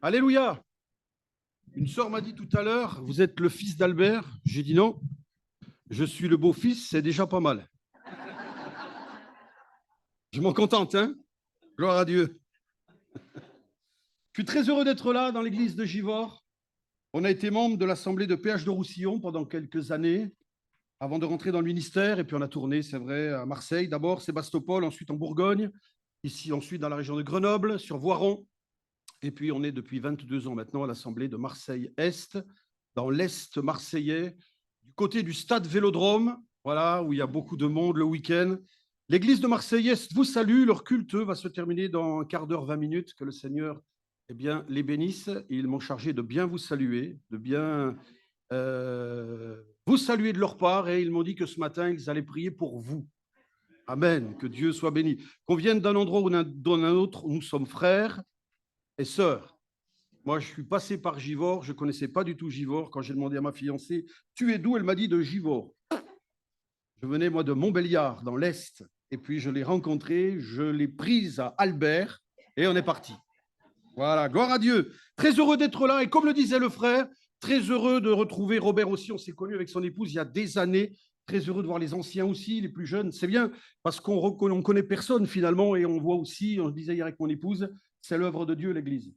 Alléluia. Une sœur m'a dit tout à l'heure, vous êtes le fils d'Albert. J'ai dit non, je suis le beau-fils, c'est déjà pas mal. Je m'en contente, hein. Gloire à Dieu. Je suis très heureux d'être là dans l'église de Givors. On a été membre de l'assemblée de péage de Roussillon pendant quelques années, avant de rentrer dans le ministère. Et puis on a tourné, c'est vrai, à Marseille d'abord, Sébastopol, ensuite en Bourgogne, ici ensuite dans la région de Grenoble, sur Voiron. Et puis on est depuis 22 ans maintenant à l'assemblée de Marseille-Est, dans l'Est marseillais, du côté du stade Vélodrome, voilà, où il y a beaucoup de monde le week-end. L'église de Marseille-Est vous salue. Leur culte va se terminer dans un quart d'heure, 20 minutes. Que le Seigneur les bénisse. Ils m'ont chargé de bien vous saluer, de bien vous saluer de leur part. Et ils m'ont dit que ce matin, ils allaient prier pour vous. Amen. Que Dieu soit béni. Qu'on vienne d'un endroit ou d'un autre, nous sommes frères et sœurs. Moi, je suis passé par Givors, je ne connaissais pas du tout Givors. Quand j'ai demandé à ma fiancée, tu es d'où? Elle m'a dit de Givors. Je venais, moi, de Montbéliard, dans l'Est. Et puis, je l'ai rencontrée, je l'ai prise à Albert, et on est parti. Voilà, gloire à Dieu. Très heureux d'être là, et comme le disait le frère, très heureux de retrouver Robert aussi. On s'est connu avec son épouse il y a des années. Très heureux de voir les anciens aussi, les plus jeunes. C'est bien, parce qu'on ne connaît personne finalement, et on voit aussi, on le disait hier avec mon épouse, c'est l'œuvre de Dieu, l'Église.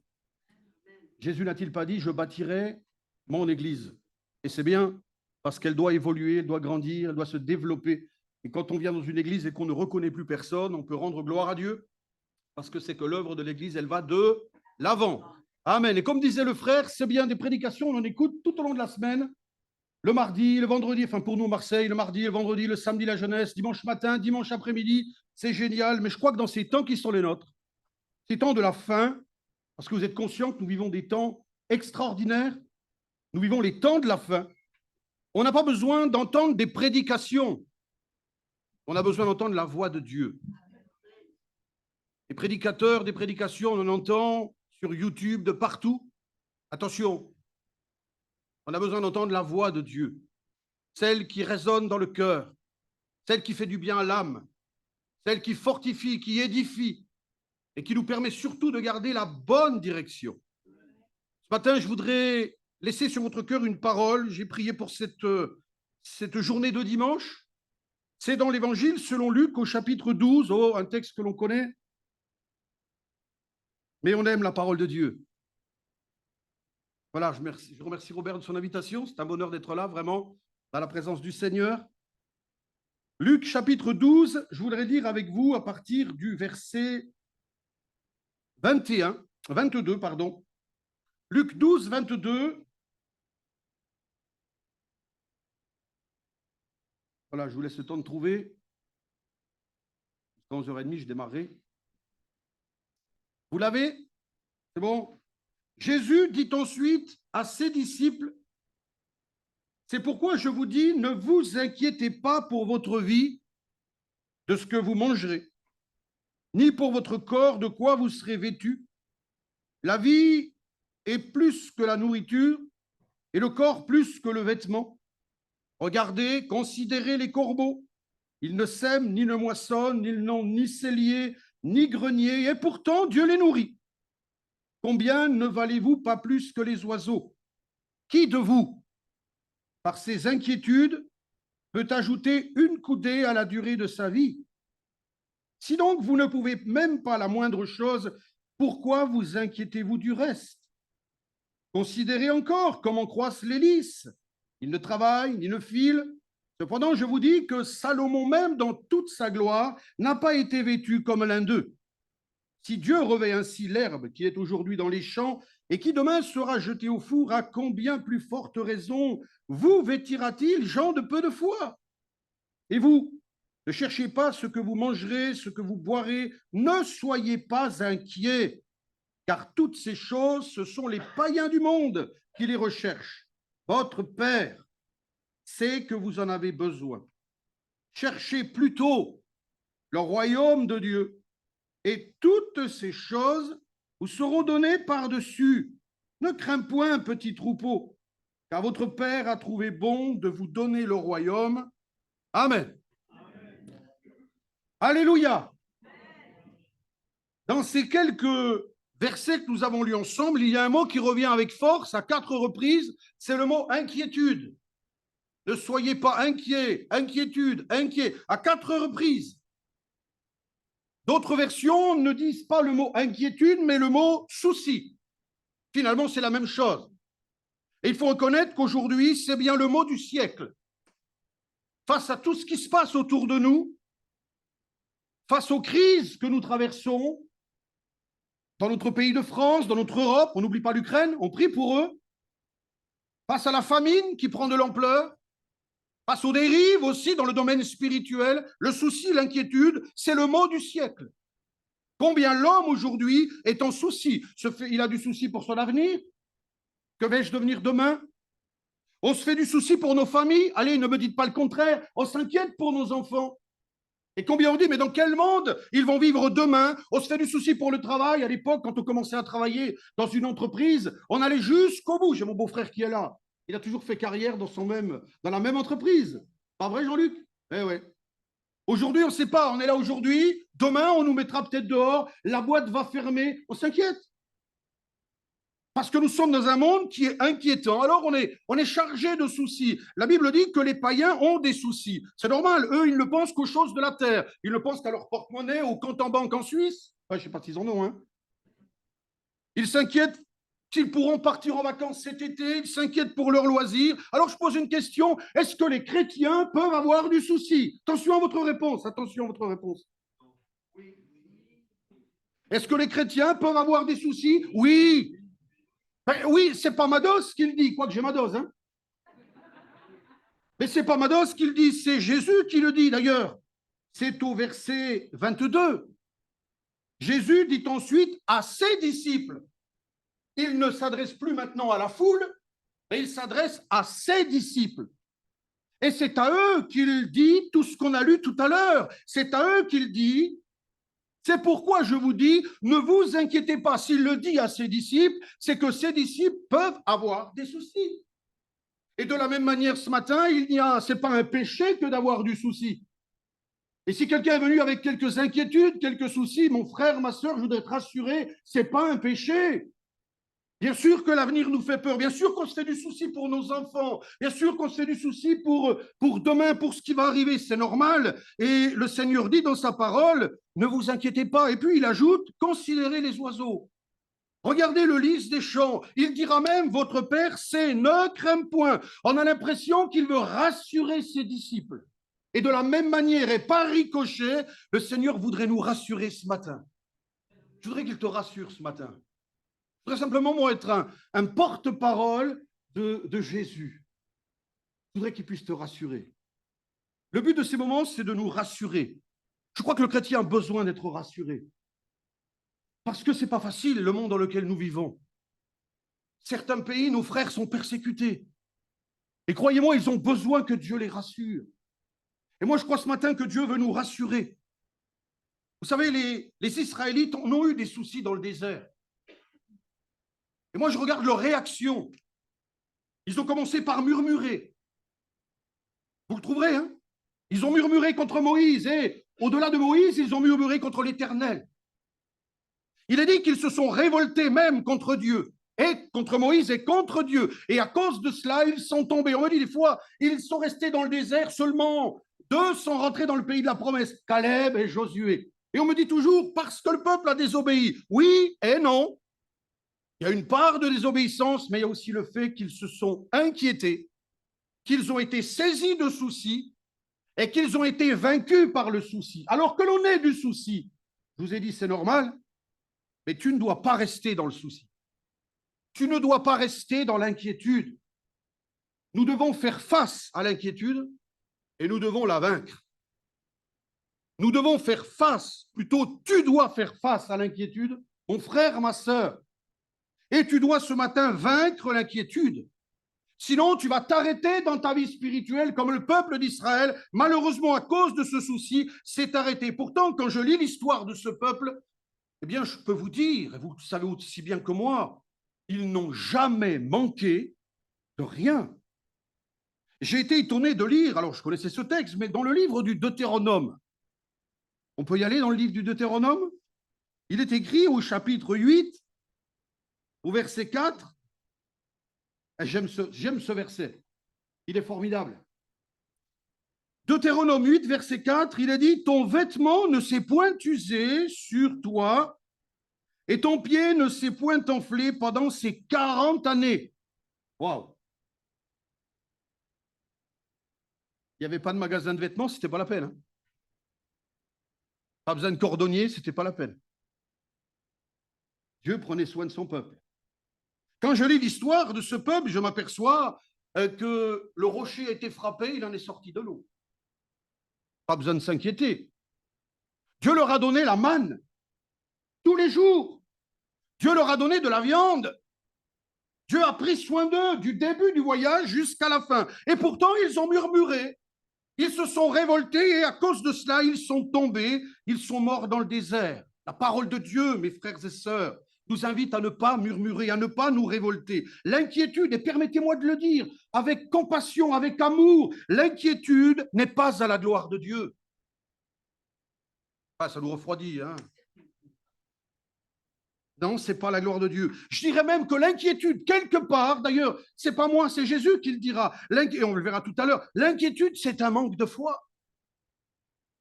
Jésus n'a-t-il pas dit, je bâtirai mon Église? Et c'est bien, parce qu'elle doit évoluer, elle doit grandir, elle doit se développer. Et quand on vient dans une église et qu'on ne reconnaît plus personne, on peut rendre gloire à Dieu, parce que c'est que l'œuvre de l'église, elle va de l'avant. Amen. Et comme disait le frère, c'est bien des prédications, on en écoute tout au long de la semaine, le mardi, le vendredi, enfin pour nous Marseille, le mardi, le vendredi, le samedi, la jeunesse, dimanche matin, dimanche après-midi, c'est génial. Mais je crois que dans ces temps qui sont les nôtres, ces temps de la fin, parce que vous êtes conscients que nous vivons des temps extraordinaires, nous vivons les temps de la fin. On n'a pas besoin d'entendre des prédications. On a besoin d'entendre la voix de Dieu. Les prédicateurs, des prédications, on en entend sur YouTube, de partout. Attention, on a besoin d'entendre la voix de Dieu, celle qui résonne dans le cœur, celle qui fait du bien à l'âme, celle qui fortifie, qui édifie et qui nous permet surtout de garder la bonne direction. Ce matin, je voudrais laisser sur votre cœur une parole. J'ai prié pour cette journée de dimanche. C'est dans l'Évangile selon Luc au chapitre 12, oh, un texte que l'on connaît, mais on aime la parole de Dieu. Voilà, je remercie Robert de son invitation. C'est un bonheur d'être là, vraiment, dans la présence du Seigneur. Luc chapitre 12, je voudrais dire avec vous à partir du verset 22, pardon. Luc 12, 22. Voilà, je vous laisse le temps de trouver. Jusqu'à 11h30, je démarrerai. Vous l'avez? C'est bon? Jésus dit ensuite à ses disciples, c'est pourquoi je vous dis, ne vous inquiétez pas pour votre vie, de ce que vous mangerez, ni pour votre corps, de quoi vous serez vêtus. La vie est plus que la nourriture, et le corps plus que le vêtement. Regardez, considérez les corbeaux. Ils ne sèment, ni ne moissonnent, ils n'ont ni cellier, ni grenier, et pourtant Dieu les nourrit. Combien ne valez-vous pas plus que les oiseaux? Qui de vous, par ses inquiétudes, peut ajouter une coudée à la durée de sa vie? Si donc vous ne pouvez même pas la moindre chose, pourquoi vous inquiétez-vous du reste? Considérez encore comment croissent les lys. Ils ne travaillent ni ne filent. Cependant, je vous dis que Salomon même, dans toute sa gloire, n'a pas été vêtu comme l'un d'eux. Si Dieu revêt ainsi l'herbe qui est aujourd'hui dans les champs et qui demain sera jetée au four, à combien plus forte raison vous vêtira-t-il, gens de peu de foi? Et vous, ne cherchez pas ce que vous mangerez, ce que vous boirez, ne soyez pas inquiets, car toutes ces choses, ce sont les païens du monde qui les recherchent. Votre Père sait que vous en avez besoin. Cherchez plutôt le royaume de Dieu, et toutes ces choses vous seront données par-dessus. Ne crains point, petit troupeau, car votre Père a trouvé bon de vous donner le royaume. Amen. Alléluia. Dans ces quelques verset que nous avons lu ensemble, il y a un mot qui revient avec force à 4 reprises, c'est le mot inquiétude. Ne soyez pas inquiets, inquiétude, inquiet, à 4 reprises. D'autres versions ne disent pas le mot inquiétude, mais le mot souci. Finalement, c'est la même chose. Et il faut reconnaître qu'aujourd'hui, c'est bien le mot du siècle. Face à tout ce qui se passe autour de nous, face aux crises que nous traversons, dans notre pays de France, dans notre Europe, on n'oublie pas l'Ukraine, on prie pour eux, face à la famine qui prend de l'ampleur, face aux dérives aussi dans le domaine spirituel, le souci, l'inquiétude, c'est le mot du siècle. Combien l'homme aujourd'hui est en souci? Il a du souci pour son avenir. Que vais-je devenir demain? On se fait du souci pour nos familles. Allez, ne me dites pas le contraire. On s'inquiète pour nos enfants. Et combien on dit, mais dans quel monde ils vont vivre demain? On se fait du souci pour le travail. À l'époque, quand on commençait à travailler dans une entreprise, on allait jusqu'au bout. J'ai mon beau-frère qui est là. Il a toujours fait carrière dans la même entreprise. Pas vrai, Jean-Luc? Eh ouais. Aujourd'hui, on ne sait pas. On est là aujourd'hui. Demain, on nous mettra peut-être dehors. La boîte va fermer. On s'inquiète. Parce que nous sommes dans un monde qui est inquiétant. Alors, on est chargé de soucis. La Bible dit que les païens ont des soucis. C'est normal. Eux, ils ne pensent qu'aux choses de la terre. Ils ne pensent qu'à leur porte-monnaie, au compte en banque en Suisse. Enfin, je ne sais pas s'ils en ont. Hein. Ils s'inquiètent qu'ils pourront partir en vacances cet été. Ils s'inquiètent pour leurs loisirs. Alors, je pose une question. Est-ce que les chrétiens peuvent avoir du souci? Attention à votre réponse. Attention à votre réponse. Est-ce que les chrétiens peuvent avoir des soucis? Oui. Ben oui, c'est pas Mados qui le dit, quoique j'ai Mados, hein. Mais c'est pas Mados qui le dit, c'est Jésus qui le dit d'ailleurs. C'est au verset 22. Jésus dit ensuite à ses disciples. Il ne s'adresse plus maintenant à la foule, mais il s'adresse à ses disciples. Et c'est à eux qu'il dit tout ce qu'on a lu tout à l'heure. C'est à eux qu'il dit. C'est pourquoi je vous dis, ne vous inquiétez pas. S'il le dit à ses disciples, c'est que ses disciples peuvent avoir des soucis. Et de la même manière, ce matin, ce n'est pas un péché que d'avoir du souci. Et si quelqu'un est venu avec quelques inquiétudes, quelques soucis, mon frère, ma soeur, je voudrais te rassurer, ce n'est pas un péché. Bien sûr que l'avenir nous fait peur. Bien sûr qu'on se fait du souci pour nos enfants. Bien sûr qu'on se fait du souci pour demain, pour ce qui va arriver. C'est normal. Et le Seigneur dit dans sa parole, ne vous inquiétez pas. Et puis il ajoute, considérez les oiseaux. Regardez le lys des champs. Il dira même, votre Père sait, ne crains point. On a l'impression qu'il veut rassurer ses disciples. Et de la même manière, et par ricochet, le Seigneur voudrait nous rassurer ce matin. Je voudrais qu'il te rassure ce matin. Je voudrais simplement, moi, être un porte-parole de Jésus. Je voudrais qu'il puisse te rassurer. Le but de ces moments, c'est de nous rassurer. Je crois que le chrétien a besoin d'être rassuré. Parce que ce n'est pas facile, le monde dans lequel nous vivons. Certains pays, nos frères sont persécutés. Et croyez-moi, ils ont besoin que Dieu les rassure. Et moi, je crois ce matin que Dieu veut nous rassurer. Vous savez, les Israélites ont eu des soucis dans le désert. Et moi, je regarde leur réaction. Ils ont commencé par murmurer. Vous le trouverez, hein? Ils ont murmuré contre Moïse et au-delà de Moïse, ils ont murmuré contre l'Éternel. Il est dit qu'ils se sont révoltés même contre Dieu, et contre Moïse et contre Dieu. Et à cause de cela, ils sont tombés. On me dit des fois, ils sont restés dans le désert seulement. 2 sont rentrés dans le pays de la promesse, Caleb et Josué. Et on me dit toujours, parce que le peuple a désobéi. Oui et non. Il y a une part de désobéissance, mais il y a aussi le fait qu'ils se sont inquiétés, qu'ils ont été saisis de soucis et qu'ils ont été vaincus par le souci. Alors que l'on ait du souci, je vous ai dit, c'est normal, mais tu ne dois pas rester dans le souci. Tu ne dois pas rester dans l'inquiétude. Nous devons faire face à l'inquiétude et nous devons la vaincre. Nous devons faire face, plutôt tu dois faire face à l'inquiétude, mon frère, ma sœur. Et tu dois ce matin vaincre l'inquiétude. Sinon, tu vas t'arrêter dans ta vie spirituelle comme le peuple d'Israël, malheureusement, à cause de ce souci, s'est arrêté. Pourtant, quand je lis l'histoire de ce peuple, eh bien, je peux vous dire, et vous le savez aussi bien que moi, ils n'ont jamais manqué de rien. J'ai été étonné de lire, alors je connaissais ce texte, mais dans le livre du Deutéronome, on peut y aller dans le livre du Deutéronome? Il est écrit au chapitre 8, au verset 4. J'aime ce verset. Il est formidable. Deutéronome 8, verset 4, il est dit, ton vêtement ne s'est point usé sur toi et ton pied ne s'est point enflé pendant ces 40 années. Waouh! Il n'y avait pas de magasin de vêtements, ce n'était pas la peine. Hein. Pas besoin de cordonnier, ce n'était pas la peine. Dieu prenait soin de son peuple. Quand je lis l'histoire de ce peuple, je m'aperçois que le rocher a été frappé, il en est sorti de l'eau. Pas besoin de s'inquiéter. Dieu leur a donné la manne tous les jours. Dieu leur a donné de la viande. Dieu a pris soin d'eux du début du voyage jusqu'à la fin. Et pourtant, ils ont murmuré. Ils se sont révoltés et à cause de cela, ils sont tombés. Ils sont morts dans le désert. La parole de Dieu, mes frères et sœurs, nous invite à ne pas murmurer, à ne pas nous révolter. L'inquiétude, et permettez-moi de le dire, avec compassion, avec amour, l'inquiétude n'est pas à la gloire de Dieu. Ah, ça nous refroidit, hein? Non, ce n'est pas la gloire de Dieu. Je dirais même que l'inquiétude, quelque part, d'ailleurs, ce n'est pas moi, c'est Jésus qui le dira, et on le verra tout à l'heure, l'inquiétude, c'est un manque de foi.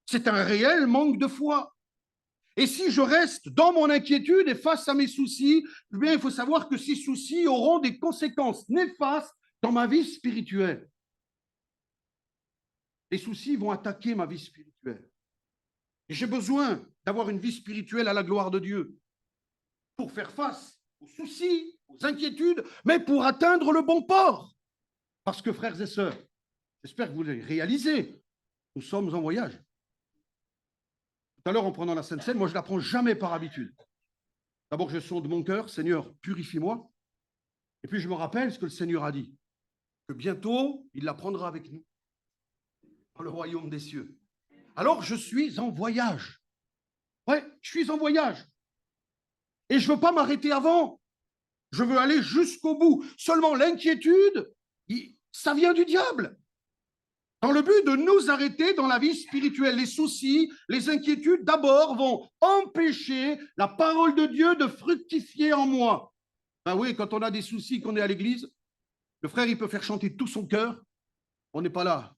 C'est un réel manque de foi. Et si je reste dans mon inquiétude et face à mes soucis, eh bien, il faut savoir que ces soucis auront des conséquences néfastes dans ma vie spirituelle. Les soucis vont attaquer ma vie spirituelle. Et j'ai besoin d'avoir une vie spirituelle à la gloire de Dieu pour faire face aux soucis, aux inquiétudes, mais pour atteindre le bon port. Parce que, frères et sœurs, j'espère que vous l'avez réalisé, nous sommes en voyage. Tout à l'heure, en prenant la Sainte Seine, moi, je ne la prends jamais par habitude. D'abord, je sonde mon cœur, Seigneur, purifie-moi. Et puis, je me rappelle ce que le Seigneur a dit, que bientôt, il la prendra avec nous dans le royaume des cieux. Alors, je suis en voyage. Ouais, je suis en voyage. Et je ne veux pas m'arrêter avant. Je veux aller jusqu'au bout. Seulement, l'inquiétude, ça vient du diable. Dans le but de nous arrêter dans la vie spirituelle. Les soucis, les inquiétudes, d'abord, vont empêcher la parole de Dieu de fructifier en moi. Ben oui, quand on a des soucis, qu'on est à l'église, le frère, il peut faire chanter tout son cœur. On n'est pas là.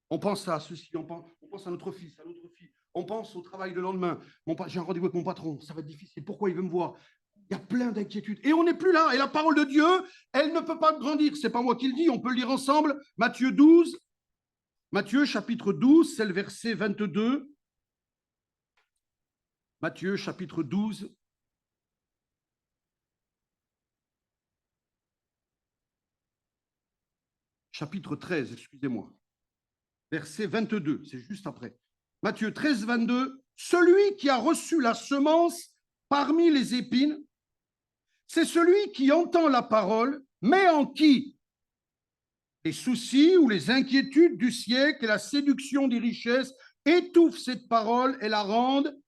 On pense à ceci, on pense à notre fils, à notre fille. On pense au travail le lendemain. J'ai un rendez-vous avec mon patron, ça va être difficile. Pourquoi il veut me voir? Il y a plein d'inquiétudes. Et on n'est plus là. Et la parole de Dieu, elle ne peut pas grandir. Ce n'est pas moi qui le dis, on peut le lire ensemble. Matthieu 12, Matthieu chapitre 12, c'est le verset 22. Matthieu chapitre 12. Chapitre 13, excusez-moi. Verset 22, c'est juste après. Matthieu 13, 22. Celui qui a reçu la semence parmi les épines, c'est celui qui entend la parole, mais en qui les soucis ou les inquiétudes du siècle et la séduction des richesses étouffent cette parole et la rendent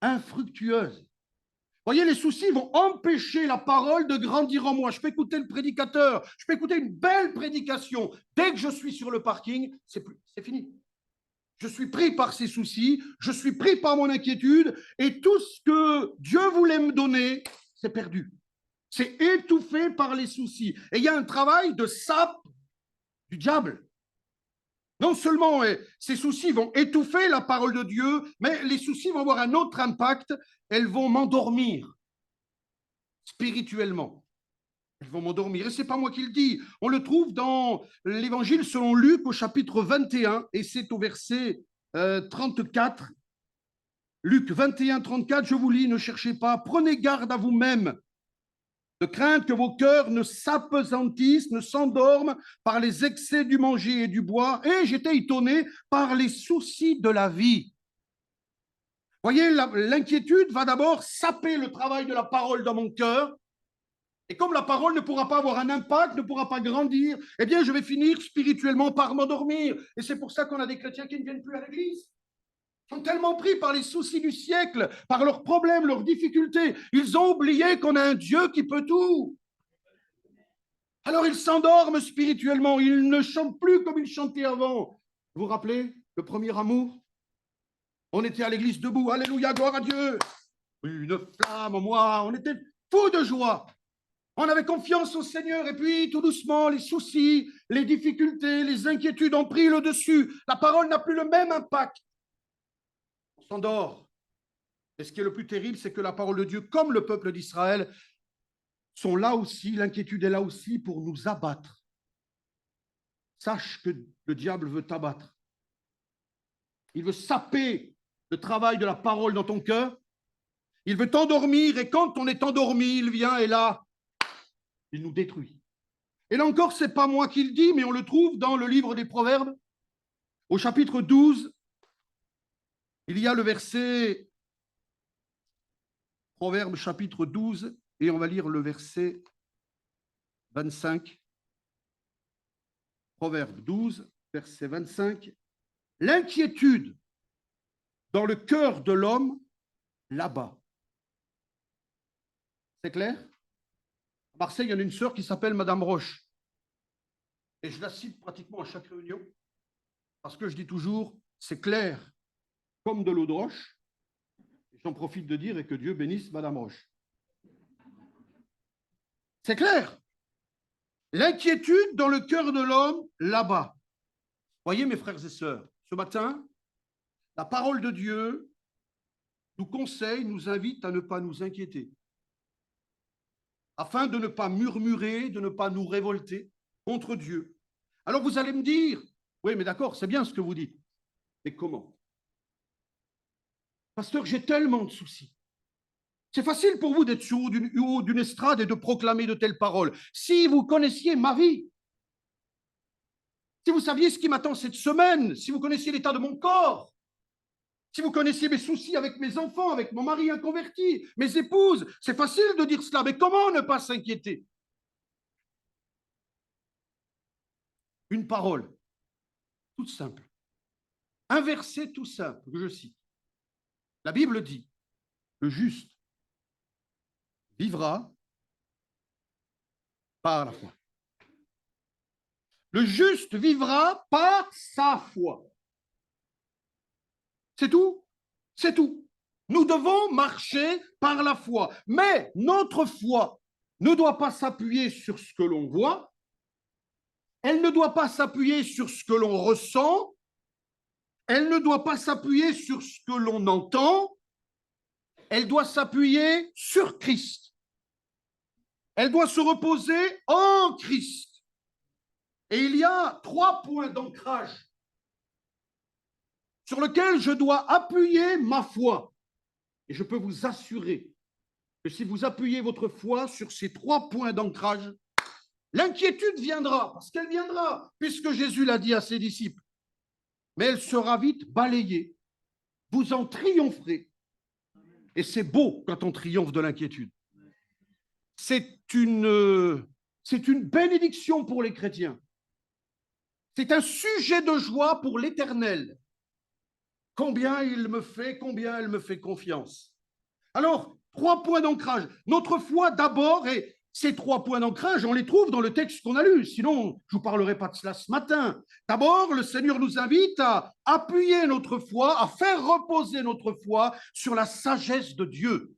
infructueuse. Vous voyez, les soucis vont empêcher la parole de grandir en moi. Je peux écouter le prédicateur, je peux écouter une belle prédication. Dès que je suis sur le parking, c'est fini. Je suis pris par ces soucis, je suis pris par mon inquiétude, et tout ce que Dieu voulait me donner, c'est perdu. C'est étouffé par les soucis. Et il y a un travail de sape du diable. Non seulement ces soucis vont étouffer la parole de Dieu, mais les soucis vont avoir un autre impact. Elles vont m'endormir spirituellement. Elles vont m'endormir. Et ce n'est pas moi qui le dis. On le trouve dans l'Évangile selon Luc au chapitre 21, et c'est au verset 34. Luc 21, 34, je vous lis, ne cherchez pas, prenez garde à vous-même, de crainte que vos cœurs ne s'apesantissent, ne s'endorment par les excès du manger et du boire. Et j'étais étonné par les soucis de la vie. Voyez, l'inquiétude va d'abord saper le travail de la parole dans mon cœur. Et comme la parole ne pourra pas avoir un impact, ne pourra pas grandir, eh bien, je vais finir spirituellement par m'endormir. Et c'est pour ça qu'on a des chrétiens qui ne viennent plus à l'église. Ils sont tellement pris par les soucis du siècle, par leurs problèmes, leurs difficultés. Ils ont oublié qu'on a un Dieu qui peut tout. Alors ils s'endorment spirituellement. Ils ne chantent plus comme ils chantaient avant. Vous vous rappelez le premier amour? On était à l'église debout. Alléluia, gloire à Dieu. Une flamme, moi. On était fou de joie. On avait confiance au Seigneur et puis tout doucement, les soucis, les difficultés, les inquiétudes ont pris le dessus. La parole n'a plus le même impact. On s'endort. Et ce qui est le plus terrible, c'est que la parole de Dieu, comme le peuple d'Israël, sont là aussi, l'inquiétude est là aussi pour nous abattre. Sache que le diable veut t'abattre. Il veut saper le travail de la parole dans ton cœur. Il veut t'endormir et quand on est endormi, il vient et là, il nous détruit. Et là encore, ce n'est pas moi qui le dis, mais on le trouve dans le livre des Proverbes, au chapitre 12. Il y a le verset, Proverbes chapitre 12, et on va lire le verset 25. Proverbe 12, verset 25. L'inquiétude dans le cœur de l'homme là-bas. C'est clair? À Marseille, il y en a une sœur qui s'appelle Madame Roche. Et je la cite pratiquement à chaque réunion, parce que je dis toujours, c'est clair comme de l'eau de roche. J'en profite de dire et que Dieu bénisse Madame Roche. C'est clair. L'inquiétude dans le cœur de l'homme là-bas. Voyez mes frères et sœurs, ce matin, la parole de Dieu nous conseille, nous invite à ne pas nous inquiéter, afin de ne pas murmurer, de ne pas nous révolter contre Dieu. Alors vous allez me dire, oui mais d'accord, c'est bien ce que vous dites, mais comment? Pasteur, j'ai tellement de soucis. C'est facile pour vous d'être sur haut d'une estrade et de proclamer de telles paroles. Si vous connaissiez ma vie, si vous saviez ce qui m'attend cette semaine, si vous connaissiez l'état de mon corps, si vous connaissiez mes soucis avec mes enfants, avec mon mari inconverti, mes épouses, c'est facile de dire cela, mais comment ne pas s'inquiéter? Une parole toute simple, un verset tout simple que je cite. La Bible dit, le juste vivra par la foi. Le juste vivra par sa foi. C'est tout. C'est tout. Nous devons marcher par la foi. Mais notre foi ne doit pas s'appuyer sur ce que l'on voit. Elle ne doit pas s'appuyer sur ce que l'on ressent. Elle ne doit pas s'appuyer sur ce que l'on entend. Elle doit s'appuyer sur Christ. Elle doit se reposer en Christ. Et il y a 3 points d'ancrage sur lesquels je dois appuyer ma foi. Et je peux vous assurer que si vous appuyez votre foi sur ces 3 points d'ancrage, l'inquiétude viendra, parce qu'elle viendra, puisque Jésus l'a dit à ses disciples. Mais elle sera vite balayée. Vous en triompherez. Et c'est beau quand on triomphe de l'inquiétude. C'est une bénédiction pour les chrétiens. C'est un sujet de joie pour l'Éternel. Combien il me fait, combien elle me fait confiance. Alors, 3 points d'ancrage. Notre foi d'abord, et ces 3 points d'ancrage, on les trouve dans le texte qu'on a lu. Sinon, je ne vous parlerai pas de cela ce matin. D'abord, le Seigneur nous invite à appuyer notre foi, à faire reposer notre foi sur la sagesse de Dieu.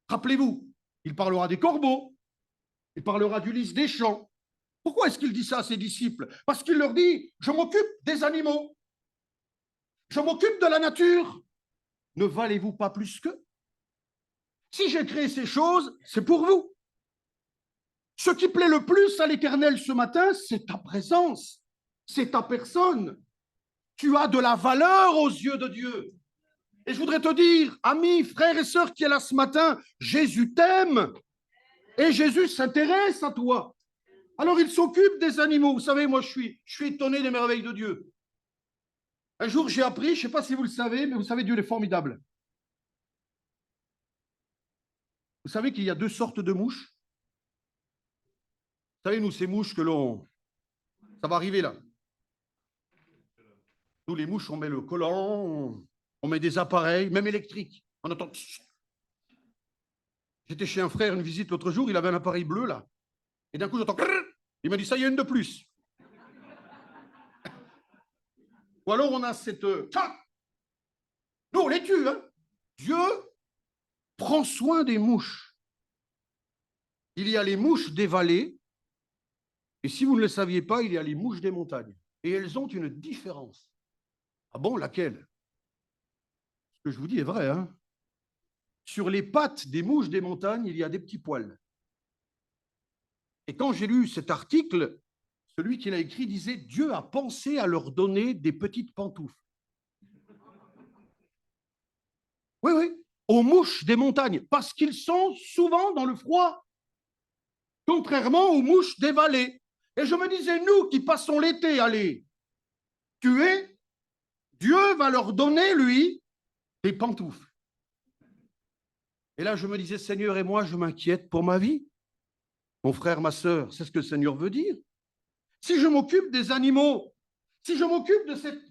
Rappelez-vous, il parlera des corbeaux, il parlera du lys des champs. Pourquoi est-ce qu'il dit ça à ses disciples? Parce qu'il leur dit, je m'occupe des animaux, je m'occupe de la nature. Ne valez-vous pas plus qu'eux? Si j'ai créé ces choses, c'est pour vous. Ce qui plaît le plus à l'Éternel ce matin, c'est ta présence, c'est ta personne. Tu as de la valeur aux yeux de Dieu. Et je voudrais te dire, amis, frères et sœurs qui est là ce matin, Jésus t'aime et Jésus s'intéresse à toi. Alors il s'occupe des animaux. Vous savez, moi je suis étonné des merveilles de Dieu. Un jour j'ai appris, je ne sais pas si vous le savez, mais vous savez, Dieu est formidable. Vous savez qu'il y a 2 sortes de mouches. Vous savez, nous, ces mouches que l'on... Ça va arriver là. Nous, les mouches, on met le collant, on met des appareils, même électriques. On entend... J'étais chez un frère, une visite l'autre jour, il avait un appareil bleu là. Et d'un coup, j'entends... Il m'a dit, ça y est, une de plus. Ou alors, on a cette... Nous, on les tue. Hein. Dieu prend soin des mouches. il y a les mouches des vallées, et si vous ne le saviez pas, il y a les mouches des montagnes. Et elles ont une différence. Ah bon, laquelle? Ce que je vous dis est vrai, hein? Sur les pattes des mouches des montagnes, il y a des petits poils. Et quand j'ai lu cet article, celui qui l'a écrit disait « Dieu a pensé à leur donner des petites pantoufles ». Oui, oui, aux mouches des montagnes, parce qu'ils sont souvent dans le froid, contrairement aux mouches des vallées. Et je me disais, nous qui passons l'été à les tuer, Dieu va leur donner, lui, des pantoufles. Et là, je me disais, Seigneur, et moi, je m'inquiète pour ma vie. Mon frère, ma sœur, c'est ce que le Seigneur veut dire. Si je m'occupe des animaux, si je m'occupe de cette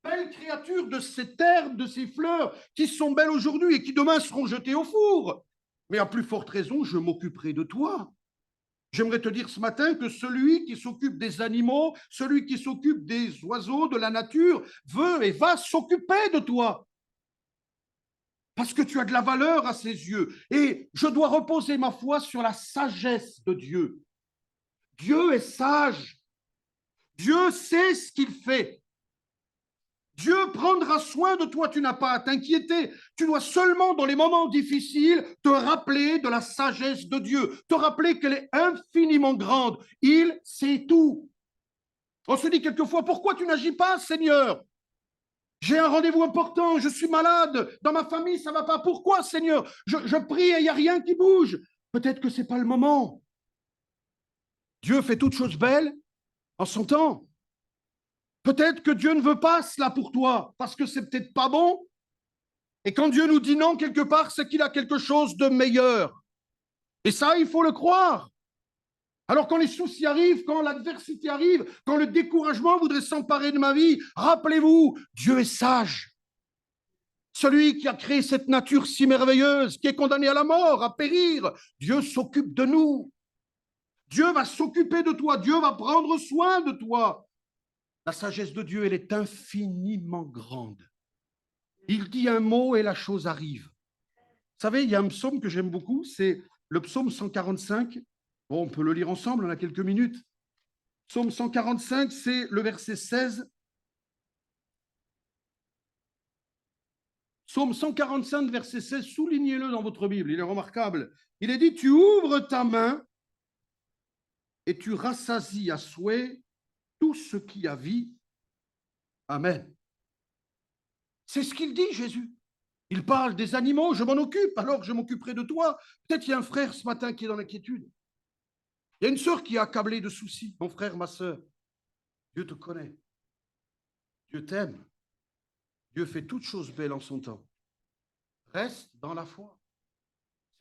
belle créature, de cette herbe, de ces fleurs qui sont belles aujourd'hui et qui demain seront jetées au four, mais à plus forte raison, je m'occuperai de toi. J'aimerais te dire ce matin que celui qui s'occupe des animaux, celui qui s'occupe des oiseaux, de la nature, veut et va s'occuper de toi. Parce que tu as de la valeur à ses yeux. Et je dois reposer ma foi sur la sagesse de Dieu. Dieu est sage. Dieu sait ce qu'il fait. Dieu prendra soin de toi, tu n'as pas à t'inquiéter. Tu dois seulement, dans les moments difficiles, te rappeler de la sagesse de Dieu, te rappeler qu'elle est infiniment grande. Il sait tout. On se dit quelquefois, pourquoi tu n'agis pas, Seigneur? J'ai un rendez-vous important, je suis malade, dans ma famille, ça ne va pas. Pourquoi, Seigneur? Je prie et il n'y a rien qui bouge. Peut-être que ce n'est pas le moment. Dieu fait toutes choses belles en son temps. Peut-être que Dieu ne veut pas cela pour toi, parce que c'est peut-être pas bon. Et quand Dieu nous dit non quelque part, c'est qu'il a quelque chose de meilleur. Et ça, il faut le croire. Alors quand les soucis arrivent, quand l'adversité arrive, quand le découragement voudrait s'emparer de ma vie, rappelez-vous, Dieu est sage. Celui qui a créé cette nature si merveilleuse, qui est condamné à la mort, à périr, Dieu s'occupe de nous. Dieu va s'occuper de toi, Dieu va prendre soin de toi. La sagesse de Dieu, elle est infiniment grande. Il dit un mot et la chose arrive. Vous savez, il y a un psaume que j'aime beaucoup, c'est le psaume 145. Bon, on peut le lire ensemble, on a quelques minutes. Psaume 145, c'est le verset 16. Psaume 145, verset 16, soulignez-le dans votre Bible, il est remarquable. Il est dit, tu ouvres ta main et tu rassasies à souhait tout ce qui a vie. Amen. C'est ce qu'il dit, Jésus. Il parle des animaux, je m'en occupe, alors je m'occuperai de toi. Peut-être il y a un frère ce matin qui est dans l'inquiétude. Il y a une sœur qui est accablée de soucis. Mon frère, ma sœur, Dieu te connaît. Dieu t'aime. Dieu fait toutes choses belles en son temps. Reste dans la foi.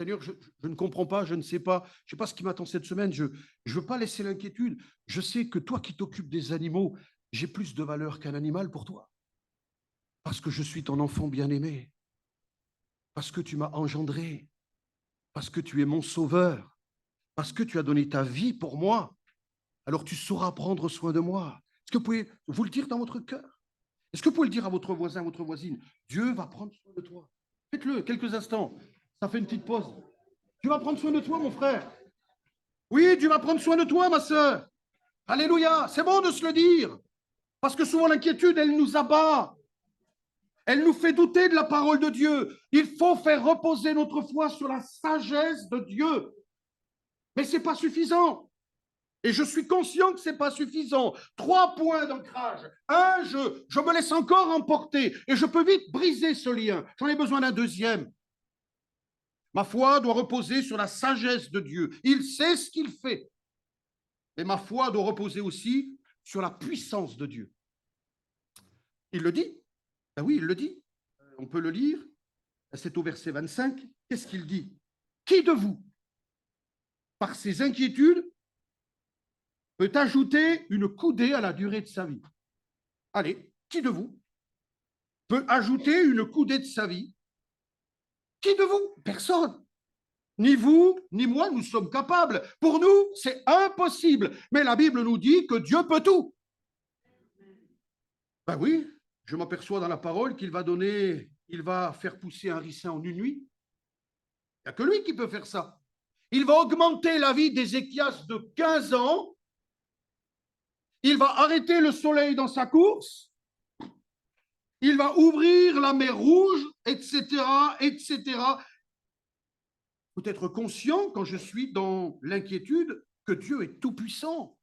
Seigneur, je ne comprends pas, je ne sais pas, je ne sais pas ce qui m'attend cette semaine. Je ne veux pas laisser l'inquiétude. Je sais que toi qui t'occupes des animaux, j'ai plus de valeur qu'un animal pour toi. Parce que je suis ton enfant bien-aimé. Parce que tu m'as engendré. Parce que tu es mon sauveur. Parce que tu as donné ta vie pour moi. Alors tu sauras prendre soin de moi. Est-ce que vous pouvez vous le dire dans votre cœur? Est-ce que vous pouvez le dire à votre voisin, à votre voisine? Dieu va prendre soin de toi. Faites-le quelques instants. Ça fait une petite pause. Dieu va prendre soin de toi, mon frère. Oui, Dieu va prendre soin de toi, ma sœur. Alléluia. C'est bon de se le dire. Parce que souvent l'inquiétude, elle nous abat. Elle nous fait douter de la parole de Dieu. Il faut faire reposer notre foi sur la sagesse de Dieu. Mais ce n'est pas suffisant. Et je suis conscient que ce n'est pas suffisant. 3 points d'ancrage. Un, je me laisse encore emporter et je peux vite briser ce lien. J'en ai besoin d'un deuxième. Ma foi doit reposer sur la sagesse de Dieu. Il sait ce qu'il fait. Et ma foi doit reposer aussi sur la puissance de Dieu. Il le dit. Ben oui, il le dit. On peut le lire. C'est au verset 25. Qu'est-ce qu'il dit? Qui de vous, par ses inquiétudes, peut ajouter une coudée à la durée de sa vie? Allez, qui de vous peut ajouter une coudée de sa vie? Qui de vous? Personne. Ni vous, ni moi, nous sommes capables. Pour nous, c'est impossible. Mais la Bible nous dit que Dieu peut tout. Ben oui, je m'aperçois dans la parole qu'il va donner, il va faire pousser un ricin en une nuit. Il n'y a que lui qui peut faire ça. Il va augmenter la vie d'Ézéchias de 15 ans. Il va arrêter le soleil dans sa course. Il va ouvrir la mer Rouge, etc., etc. Il faut être conscient, quand je suis dans l'inquiétude, que Dieu est tout-puissant.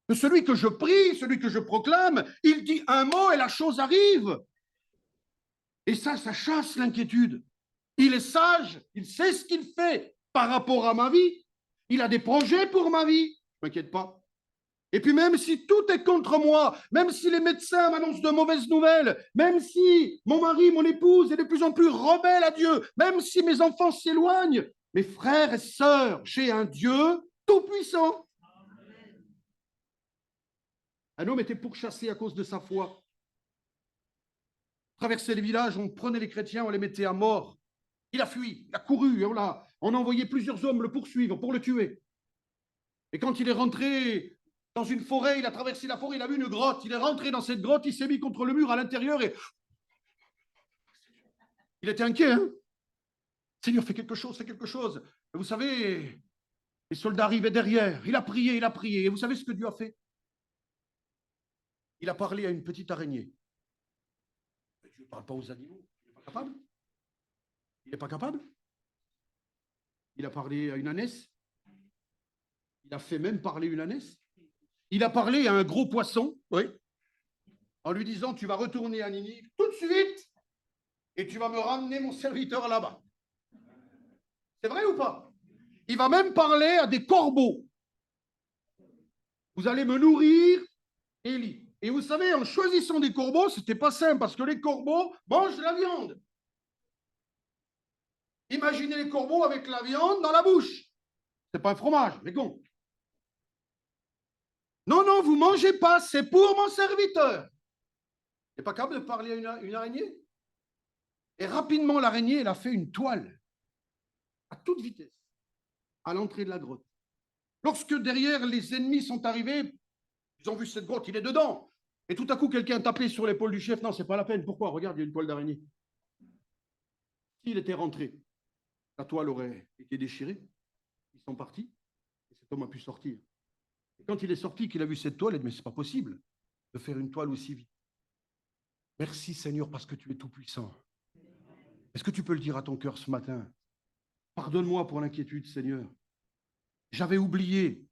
Que celui que je prie, celui que je proclame, il dit un mot et la chose arrive. Et ça chasse l'inquiétude. Il est sage, il sait ce qu'il fait par rapport à ma vie. Il a des projets pour ma vie. Je ne m'inquiète pas. Et puis même si tout est contre moi, même si les médecins m'annoncent de mauvaises nouvelles, même si mon mari, mon épouse est de plus en plus rebelle à Dieu, même si mes enfants s'éloignent, mes frères et sœurs, j'ai un Dieu tout-puissant. Un homme était pourchassé à cause de sa foi. Traversait les villages, on prenait les chrétiens, on les mettait à mort. Il a fui, il a couru, on a envoyé plusieurs hommes le poursuivre pour le tuer. Et quand il est rentré dans une forêt, il a traversé la forêt, il a vu une grotte, il est rentré dans cette grotte, il s'est mis contre le mur à l'intérieur et il était inquiet. Hein, Seigneur, fais quelque chose, fais quelque chose. Et vous savez, les soldats arrivaient derrière, il a prié, et vous savez ce que Dieu a fait? Il a parlé à une petite araignée. Mais Dieu ne parle pas aux animaux, il n'est pas capable. Il n'est pas capable. Il a parlé à une ânesse. Il a fait même parler une ânesse. Il a parlé à un gros poisson, oui, en lui disant, tu vas retourner à Ninive tout de suite et tu vas me ramener mon serviteur là-bas. C'est vrai ou pas? Il va même parler à des corbeaux. Vous allez me nourrir, Élie. Et vous savez, en choisissant des corbeaux, c'était pas simple parce que les corbeaux mangent la viande. Imaginez les corbeaux avec la viande dans la bouche. C'est pas un fromage, mais con. Non, non, vous mangez pas, c'est pour mon serviteur. Il n'est pas capable de parler à une araignée? Et rapidement, l'araignée, elle a fait une toile à toute vitesse à l'entrée de la grotte. Lorsque derrière, les ennemis sont arrivés, ils ont vu cette grotte, il est dedans. Et tout à coup, quelqu'un a tapé sur l'épaule du chef. Non, c'est pas la peine. Pourquoi? Regarde, il y a une toile d'araignée. S'il était rentré, la toile aurait été déchirée. Ils sont partis. Et cet homme a pu sortir. Et quand il est sorti, qu'il a vu cette toile, il a dit, mais c'est pas possible de faire une toile aussi vite. Merci Seigneur parce que tu es tout puissant. Est-ce que tu peux le dire à ton cœur ce matin? Pardonne-moi pour l'inquiétude, Seigneur. J'avais oublié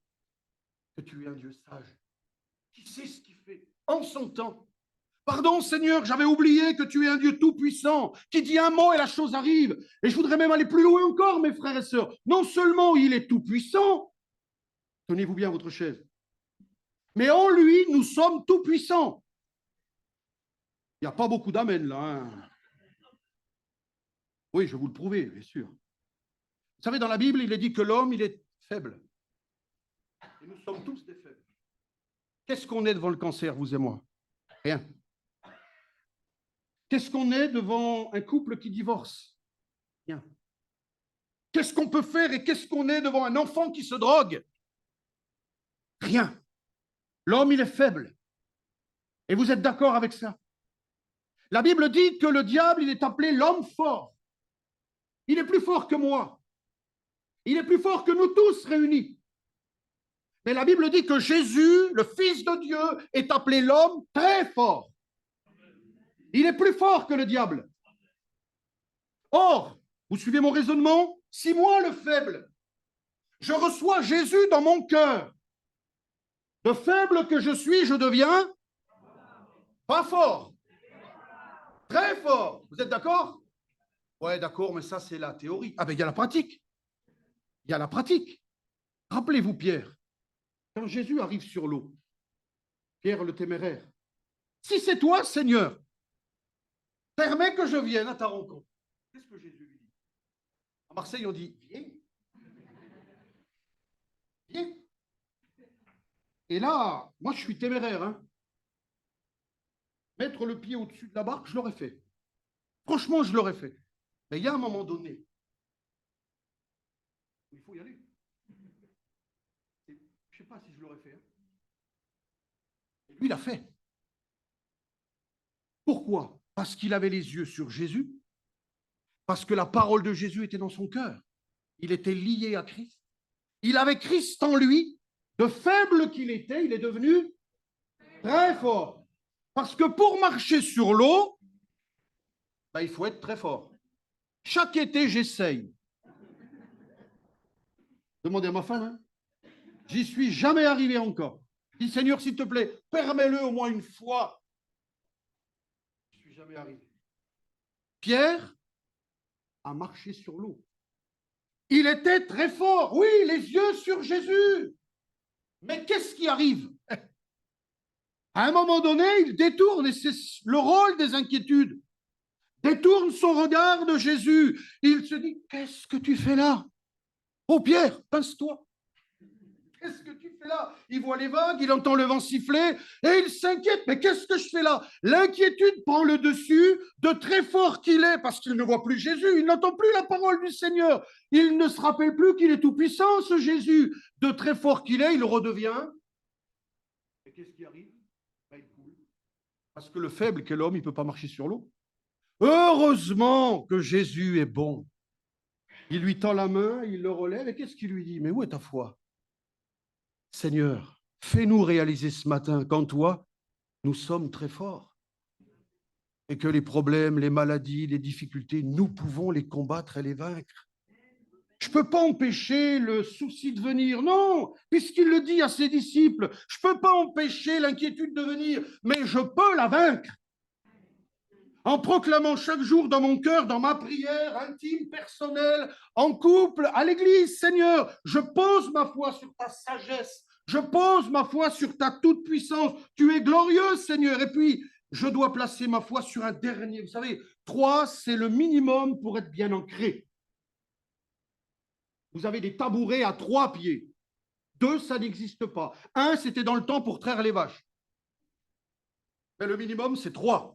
que tu es un Dieu sage, qui sait ce qu'il fait en son temps. Pardon, Seigneur, j'avais oublié que tu es un Dieu tout-puissant, qui dit un mot et la chose arrive. Et je voudrais même aller plus loin encore, mes frères et sœurs. Non seulement il est tout-puissant, tenez-vous bien votre chaise, mais en lui, nous sommes tout-puissants. Il n'y a pas beaucoup d'amen là. Hein. Oui, je vais vous le prouver, bien sûr. Vous savez, dans la Bible, il est dit que l'homme, il est faible. Et nous sommes tous des faibles. Qu'est-ce qu'on est devant le cancer, vous et moi? Rien. Qu'est-ce qu'on est devant un couple qui divorce? Rien. Qu'est-ce qu'on peut faire et qu'est-ce qu'on est devant un enfant qui se drogue? Rien. L'homme, il est faible. Et vous êtes d'accord avec ça? La Bible dit que le diable, il est appelé l'homme fort. Il est plus fort que moi. Il est plus fort que nous tous réunis. Mais la Bible dit que Jésus, le Fils de Dieu, est appelé l'homme très fort. Il est plus fort que le diable. Or, vous suivez mon raisonnement? Si moi, le faible, je reçois Jésus dans mon cœur, de faible que je suis, je deviens pas fort, très fort. Vous êtes d'accord? Ouais, d'accord, mais ça, c'est la théorie. Ah ben, il y a la pratique. Il y a la pratique. Rappelez-vous, Pierre, quand Jésus arrive sur l'eau, Pierre le téméraire, si c'est toi, Seigneur, permets que je vienne à ta rencontre. Qu'est-ce que Jésus lui dit? À Marseille, on dit, viens. Viens. Et là, moi, je suis téméraire. Hein. Mettre le pied au-dessus de la barque, je l'aurais fait. Franchement, je l'aurais fait. Mais il y a un moment donné, il faut y aller. Je ne sais pas si je l'aurais fait. Hein. Et lui, il a fait. Pourquoi? Parce qu'il avait les yeux sur Jésus, parce que la parole de Jésus était dans son cœur. Il était lié à Christ. Il avait Christ en lui. De faible qu'il était, il est devenu très fort. Parce que pour marcher sur l'eau, ben, il faut être très fort. Chaque été, j'essaye. Demandez à ma femme, hein. J'y suis jamais arrivé encore. Je dis, Seigneur, s'il te plaît, permets-le au moins une fois. Je ne suis jamais arrivé. Pierre a marché sur l'eau. Il était très fort, oui, les yeux sur Jésus. Mais qu'est-ce qui arrive? À un moment donné, il détourne, et c'est le rôle des inquiétudes, détourne son regard de Jésus. Il se dit, qu'est-ce que tu fais là? Oh Pierre, pince-toi. Qu'est-ce que tu fais là? Il voit les vagues, il entend le vent siffler et il s'inquiète. Mais qu'est-ce que je fais là? L'inquiétude prend le dessus, de très fort qu'il est, parce qu'il ne voit plus Jésus, il n'entend plus la parole du Seigneur. Il ne se rappelle plus qu'il est tout-puissant, ce Jésus. De très fort qu'il est, il redevient. Et qu'est-ce qui arrive? Il coule. Parce que le faible qu'est l'homme, il ne peut pas marcher sur l'eau. Heureusement que Jésus est bon. Il lui tend la main, il le relève, et qu'est-ce qu'il lui dit? Mais où est ta foi? Seigneur, fais-nous réaliser ce matin qu'en toi, nous sommes très forts et que les problèmes, les maladies, les difficultés, nous pouvons les combattre et les vaincre. Je ne peux pas empêcher le souci de venir, non, puisqu'il le dit à ses disciples, je ne peux pas empêcher l'inquiétude de venir, mais je peux la vaincre. En proclamant chaque jour dans mon cœur, dans ma prière intime, personnelle, en couple, à l'église, Seigneur, je pose ma foi sur ta sagesse, je pose ma foi sur ta toute-puissance. Tu es glorieux, Seigneur. Et puis, je dois placer ma foi sur un dernier. Vous savez, 3, c'est le minimum pour être bien ancré. Vous avez des tabourets à 3 pieds. 2, ça n'existe pas. 1, c'était dans le temps pour traire les vaches. Mais le minimum, c'est 3.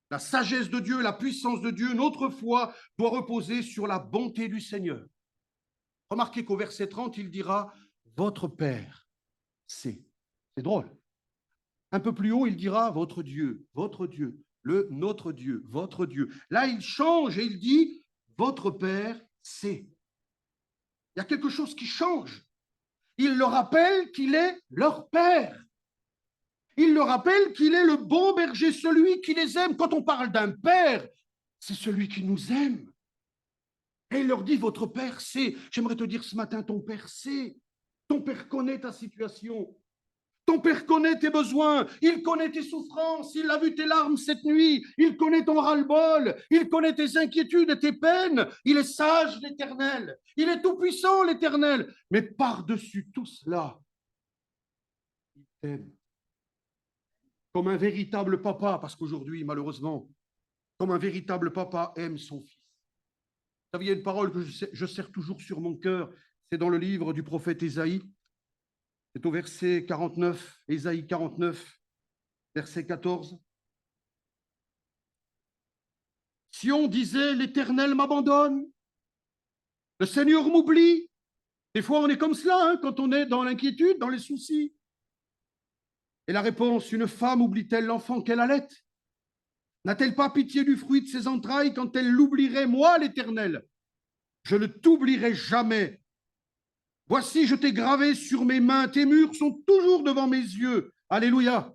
La sagesse de Dieu, la puissance de Dieu, notre foi doit reposer sur la bonté du Seigneur. Remarquez qu'au verset 30, il dira « Votre Père, c'est ». C'est drôle. Un peu plus haut, il dira « Votre Dieu, notre Dieu, votre Dieu ». Là, il change et il dit « Votre Père, c'est ». Il y a quelque chose qui change. Il leur rappelle qu'il est leur Père. Il leur rappelle qu'il est le bon berger, celui qui les aime. Quand on parle d'un Père, c'est celui qui nous aime. Et il leur dit, votre Père sait. J'aimerais te dire ce matin, ton Père sait. Ton Père connaît ta situation. Ton Père connaît tes besoins. Il connaît tes souffrances. Il a vu tes larmes cette nuit. Il connaît ton ras-le-bol. Il connaît tes inquiétudes et tes peines. Il est sage, l'Éternel. Il est tout-puissant, l'Éternel. Mais par-dessus tout cela, il t'aime. Comme un véritable papa, parce qu'aujourd'hui, malheureusement, comme un véritable papa aime son fils. Vous savez, il y a une parole que je serre toujours sur mon cœur, c'est dans le livre du prophète Ésaïe. C'est au verset 49, Ésaïe 49, verset 14. Si on disait l'Éternel m'abandonne, le Seigneur m'oublie, des fois on est comme cela, hein, quand on est dans l'inquiétude, dans les soucis. Et la réponse, une femme oublie-t-elle l'enfant qu'elle allait? N'a-t-elle pas pitié du fruit de ses entrailles quand elle l'oublierait, moi, l'Éternel? Je ne t'oublierai jamais. Voici, je t'ai gravé sur mes mains, tes murs sont toujours devant mes yeux. Alléluia.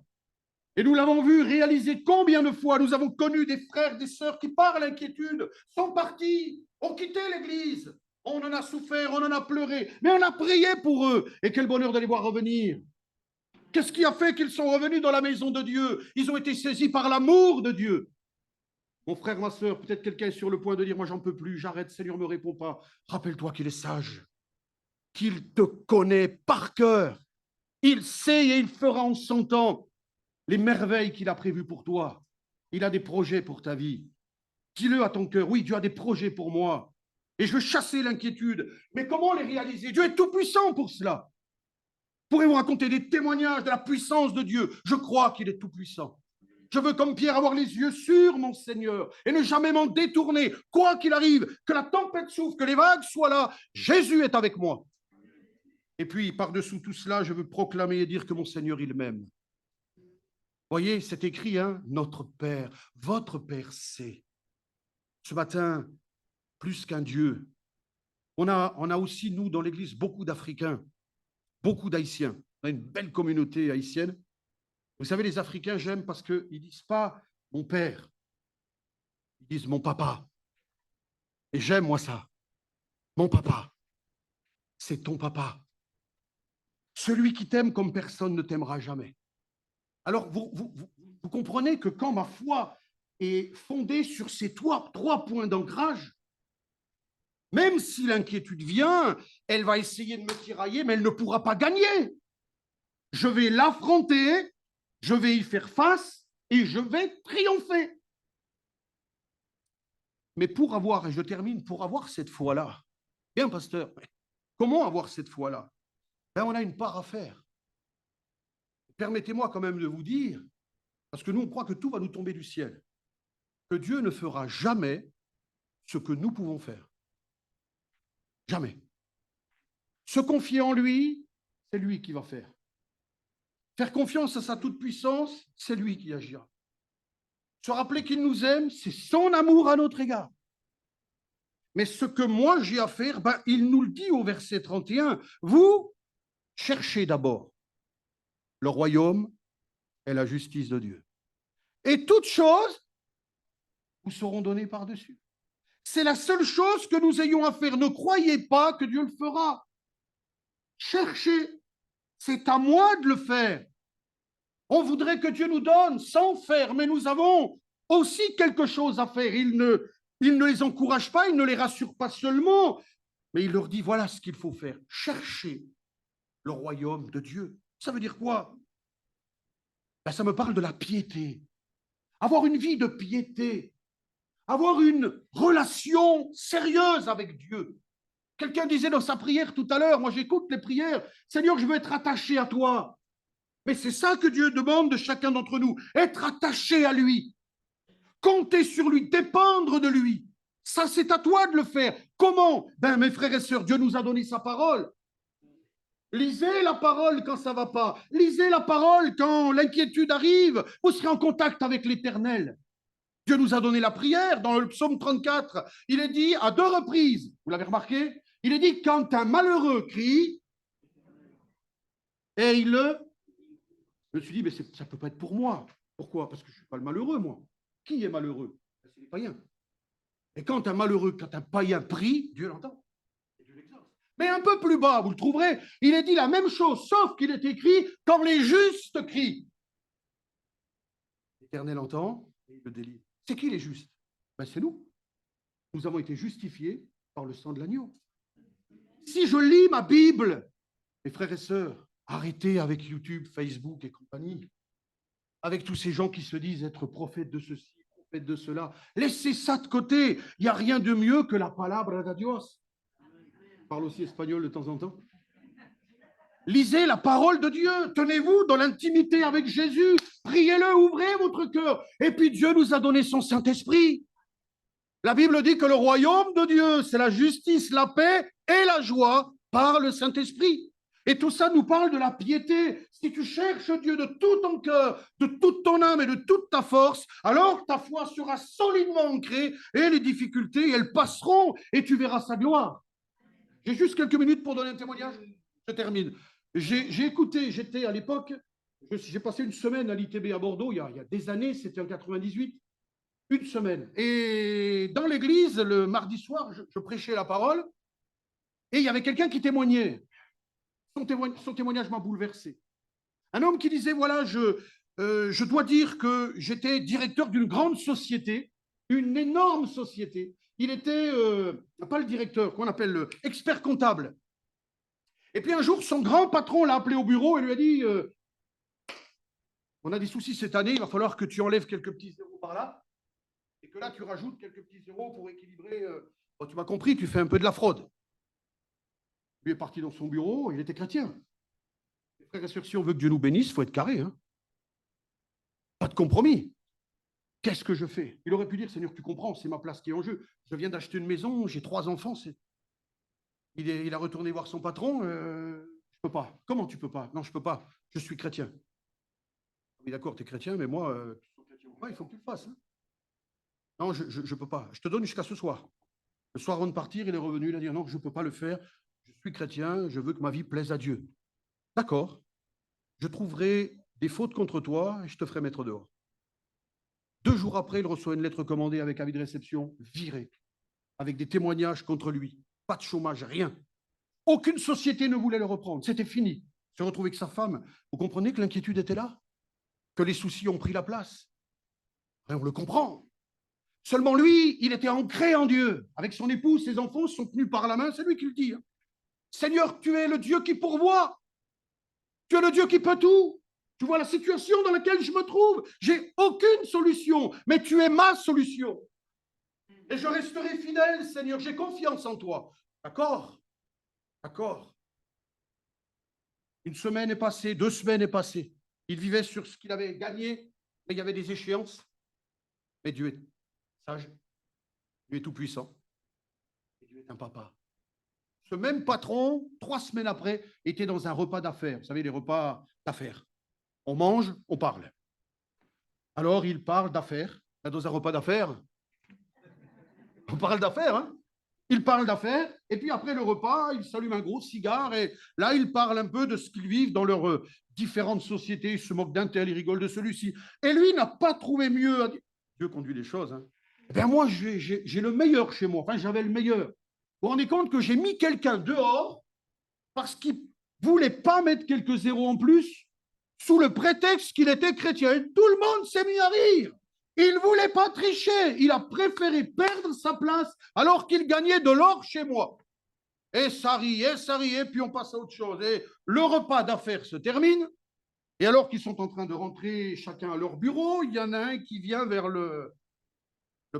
Et nous l'avons vu réaliser combien de fois nous avons connu des frères, des sœurs qui, par l'inquiétude, sont partis, ont quitté l'Église. On en a souffert, on en a pleuré, mais on a prié pour eux. Et quel bonheur de les voir revenir. Qu'est-ce qui a fait qu'ils sont revenus dans la maison de Dieu? Ils ont été saisis par l'amour de Dieu. Mon frère, ma sœur, peut-être quelqu'un est sur le point de dire, moi j'en peux plus, j'arrête, Seigneur ne me répond pas. Rappelle-toi qu'il est sage, qu'il te connaît par cœur. Il sait et il fera en son temps les merveilles qu'il a prévues pour toi. Il a des projets pour ta vie. Dis-le à ton cœur, oui, Dieu a des projets pour moi. Et je veux chasser l'inquiétude. Mais comment les réaliser? Dieu est tout puissant pour cela. Pourrez-vous raconter des témoignages de la puissance de Dieu? Je crois qu'il est tout puissant. Je veux, comme Pierre, avoir les yeux sur mon Seigneur et ne jamais m'en détourner, quoi qu'il arrive, que la tempête souffle, que les vagues soient là. Jésus est avec moi. Et puis, par-dessous tout cela, je veux proclamer et dire que mon Seigneur, il m'aime. Voyez, c'est écrit, hein, notre Père, votre Père sait. Ce matin, plus qu'un Dieu, On a aussi, nous, dans l'Église, beaucoup d'Africains, beaucoup d'Haïtiens. On a une belle communauté haïtienne. Vous savez, les Africains, j'aime parce qu'ils ne disent pas mon père, ils disent mon papa. Et j'aime, moi, ça. Mon papa, c'est ton papa. Celui qui t'aime comme personne ne t'aimera jamais. Alors, vous comprenez que quand ma foi est fondée sur ces trois points d'ancrage, même si l'inquiétude vient, elle va essayer de me tirailler, mais elle ne pourra pas gagner. Je vais l'affronter, je vais y faire face et je vais triompher. Mais pour avoir, et je termine, pour avoir cette foi-là, bien pasteur, comment avoir cette foi-là? Ben, on a une part à faire. Permettez-moi quand même de vous dire, parce que nous, on croit que tout va nous tomber du ciel, que Dieu ne fera jamais ce que nous pouvons faire. Jamais. Se confier en lui, c'est lui qui va faire. Faire confiance à sa toute-puissance, c'est lui qui agira. Se rappeler qu'il nous aime, c'est son amour à notre égard. Mais ce que moi j'ai à faire, ben, il nous le dit au verset 31, vous cherchez d'abord le royaume et la justice de Dieu. Et toutes choses vous seront données par-dessus. C'est la seule chose que nous ayons à faire. Ne croyez pas que Dieu le fera. Cherchez. C'est à moi de le faire. On voudrait que Dieu nous donne sans faire, mais nous avons aussi quelque chose à faire. Il ne les encourage pas, il ne les rassure pas seulement, mais il leur dit, voilà ce qu'il faut faire. Cherchez le royaume de Dieu. Ça veut dire quoi? Ben, ça me parle de la piété. Avoir une vie de piété. Avoir une relation sérieuse avec Dieu. Quelqu'un disait dans sa prière tout à l'heure, moi j'écoute les prières, Seigneur, je veux être attaché à toi. Mais c'est ça que Dieu demande de chacun d'entre nous, être attaché à lui, compter sur lui, dépendre de lui. Ça, c'est à toi de le faire. Comment? Ben, mes frères et sœurs, Dieu nous a donné sa parole. Lisez la parole quand ça ne va pas. Lisez la parole quand l'inquiétude arrive. Vous serez en contact avec l'Éternel. Dieu nous a donné la prière. Dans le psaume 34, il est dit à 2 reprises, vous l'avez remarqué, il est dit quand un malheureux crie, et il le... Je me suis dit, mais ça ne peut pas être pour moi. Pourquoi? Parce que je ne suis pas le malheureux, moi. Qui est malheureux? C'est les païens. Et quand un païen prie, Dieu l'entend. Et Dieu l'exauce. Mais un peu plus bas, vous le trouverez, il est dit la même chose, sauf qu'il est écrit quand les justes crient. L'Éternel entend et il le délivre. C'est qui les justes? Ben, c'est nous. Nous avons été justifiés par le sang de l'agneau. Si je lis ma Bible, mes frères et sœurs, arrêtez avec YouTube, Facebook et compagnie, avec tous ces gens qui se disent être prophètes de ceci, prophètes de cela. Laissez ça de côté. Il n'y a rien de mieux que la palabra de Dios. Je parle aussi espagnol de temps en temps. Lisez la parole de Dieu. Tenez-vous dans l'intimité avec Jésus. Priez-le, ouvrez votre cœur. Et puis Dieu nous a donné son Saint-Esprit. La Bible dit que le royaume de Dieu, c'est la justice, la paix et la joie par le Saint-Esprit. Et tout ça nous parle de la piété. Si tu cherches Dieu de tout ton cœur, de toute ton âme et de toute ta force, alors ta foi sera solidement ancrée et les difficultés, elles passeront et tu verras sa gloire. J'ai juste quelques minutes pour donner un témoignage. Je termine. J'ai écouté, j'étais à l'époque, j'ai passé une semaine à l'ITB à Bordeaux, il y a des années, c'était en 98. Une semaine. Et dans l'église, le mardi soir, je prêchais la parole et il y avait quelqu'un qui témoignait. Son témoignage m'a bouleversé. Un homme qui disait, voilà, je dois dire que j'étais directeur d'une grande société, une énorme société. Il était, pas le directeur, qu'on appelle expert comptable. Et puis un jour, son grand patron l'a appelé au bureau et lui a dit, on a des soucis cette année, il va falloir que tu enlèves quelques petits zéros par là. Et que là, tu rajoutes quelques petits zéros pour équilibrer. Bon, tu m'as compris, tu fais un peu de la fraude. Lui est parti dans son bureau, il était chrétien. Frères et sœurs, si on veut que Dieu nous bénisse, il faut être carré. Hein. Pas de compromis. Qu'est-ce que je fais? Il aurait pu dire, Seigneur, tu comprends, c'est ma place qui est en jeu. Je viens d'acheter une maison, j'ai 3 enfants. Il a retourné voir son patron. Je peux pas. Comment tu peux pas? Non, je peux pas. Je suis chrétien. Oui, d'accord, tu es chrétien, mais moi, tu sois chrétien ou pas, il faut que tu le fasses. Hein. Non, je peux pas. Je te donne jusqu'à ce soir. Le soir, avant de partir, il est revenu, il a dit non, je ne peux pas le faire, je suis chrétien, je veux que ma vie plaise à Dieu. D'accord, je trouverai des fautes contre toi et je te ferai mettre dehors. 2 jours après, il reçoit une lettre commandée avec avis de réception, viré, avec des témoignages contre lui. Pas de chômage, rien. Aucune société ne voulait le reprendre. C'était fini. Se retrouver avec sa femme. Vous comprenez que l'inquiétude était là? Que les soucis ont pris la place? Et on le comprend. Seulement lui, il était ancré en Dieu. Avec son épouse, ses enfants sont tenus par la main. C'est lui qui le dit. Seigneur, tu es le Dieu qui pourvoit. Tu es le Dieu qui peut tout. Tu vois la situation dans laquelle je me trouve. J'ai aucune solution, mais tu es ma solution. Et je resterai fidèle, Seigneur. J'ai confiance en toi. D'accord? D'accord. Une semaine est passée, 2 semaines est passée. Il vivait sur ce qu'il avait gagné, mais il y avait des échéances. Mais Dieu est sage. Dieu est tout-puissant. Et Dieu est un papa. Ce même patron, 3 semaines après, était dans un repas d'affaires. Vous savez, les repas d'affaires. On mange, on parle. Alors, il parle d'affaires. Dans un repas d'affaires, on parle d'affaires, hein? Il parle d'affaires, et puis après le repas, il s'allume un gros cigare, et là, il parle un peu de ce qu'ils vivent dans leurs différentes sociétés. Il se moque d'un tel, il rigole de celui-ci. Et lui n'a pas trouvé mieux à dire. Dieu conduit les choses. Hein. Eh bien, moi, j'ai le meilleur chez moi. Enfin, j'avais le meilleur. Vous vous rendez compte que j'ai mis quelqu'un dehors parce qu'il ne voulait pas mettre quelques zéros en plus sous le prétexte qu'il était chrétien. Et tout le monde s'est mis à rire. Il ne voulait pas tricher. Il a préféré perdre sa place alors qu'il gagnait de l'or chez moi. Et ça rit, et puis on passe à autre chose. Et le repas d'affaires se termine. Et alors qu'ils sont en train de rentrer chacun à leur bureau, il y en a un qui vient vers le